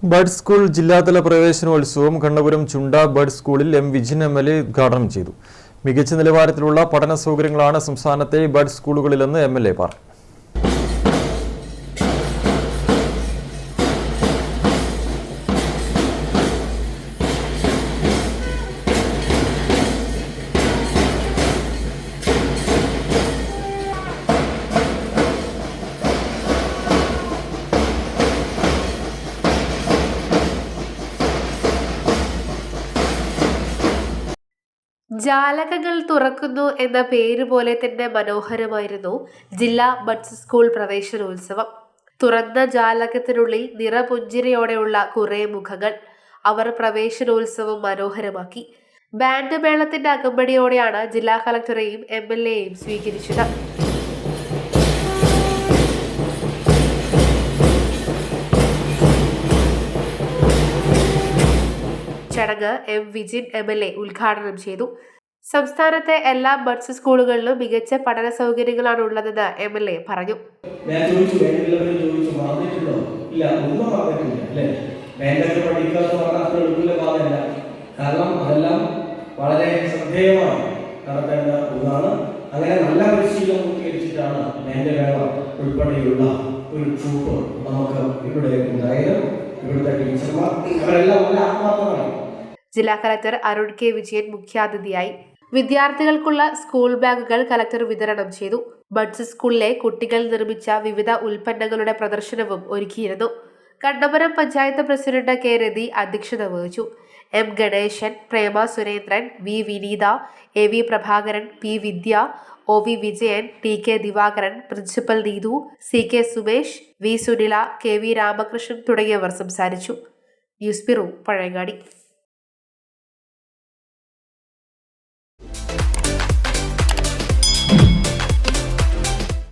Bud school ജില്ലാതല പ്രവേശനോത്സവം കണ്ണപുരം ചുണ്ട bud സ്കൂളിൽ എം വിജിൻ MLA ഉദ്ഘാടനം ചെയ്തു. മികച്ച നിലവാരത്തിലുള്ള പഠന സൗകര്യങ്ങളാണ് സംസ്ഥാനത്തെ ബഡ് സ്കൂളുകളിലെന്ന് MLA പറഞ്ഞു. ജാലകങ്ങൾ തുറക്കുന്നു എന്ന പേര് പോലെ തന്നെ മനോഹരമായിരുന്നു ജില്ലാ ബഡ്സ് സ്കൂൾ പ്രവേശനോത്സവം. തുറന്ന ജാലകത്തിനുള്ളിൽ നിറപുഞ്ചിരിയോടെയുള്ള കുറെ മുഖങ്ങൾ അവർ പ്രവേശനോത്സവം മനോഹരമാക്കി. ബാൻഡ് മേളത്തിന്റെ അകമ്പടിയോടെയാണ് ജില്ലാ കളക്ടറെയും MLAയെയും സ്വീകരിച്ചത്. ചടങ്ങ് എം വിജിൻ MLA ഉദ്ഘാടനം ചെയ്തു. സംസ്ഥാനത്തെ എല്ലാ ബഡ്സ് സ്കൂളുകളിലും മികച്ച പഠന സൗകര്യങ്ങളാണ് ഉള്ളതെന്ന് MLA പറഞ്ഞു. കാരണം അതെല്ലാം വളരെ ശ്രദ്ധേയമായി നടത്തേണ്ട ഒന്നാണ്. അങ്ങനെ നല്ല പരിശീലനം പൂർത്തീകരിച്ചിട്ടാണ് മേഖല ഉൾപ്പെടെയുള്ള ഒരു ട്രൂപ്പ് നമുക്ക് ഇവിടെ ഉണ്ടായത്. ഇവിടുത്തെ ടീച്ചർമാർ അവരെല്ലാം നല്ല ആത്മാർത്ഥമാണ്. ജില്ലാ കളക്ടർ അരുൺ K. വിജയൻ മുഖ്യാതിഥിയായി. വിദ്യാർത്ഥികൾക്കുള്ള സ്കൂൾ ബാഗുകൾ കളക്ടർ വിതരണം ചെയ്തു. ബഡ്സ് സ്കൂളിലെ കുട്ടികൾ നിർമ്മിച്ച വിവിധ ഉൽപ്പന്നങ്ങളുടെ പ്രദർശനവും ഒരുക്കിയിരുന്നു. Kannapuram panchayat president K. രതി അധ്യക്ഷത വഹിച്ചു. M. ഗണേശൻ, പ്രേമ സുരേന്ദ്രൻ, V. വിനീത, AV പ്രഭാകരൻ, P. വിദ്യ, OV Vijayan, TK Divakaran, principal Neethu, CK Sumesh, V. Sunila, KV Ramakrishnan തുടങ്ങിയവർ സംസാരിച്ചു. News bureau, Pazhayangadi.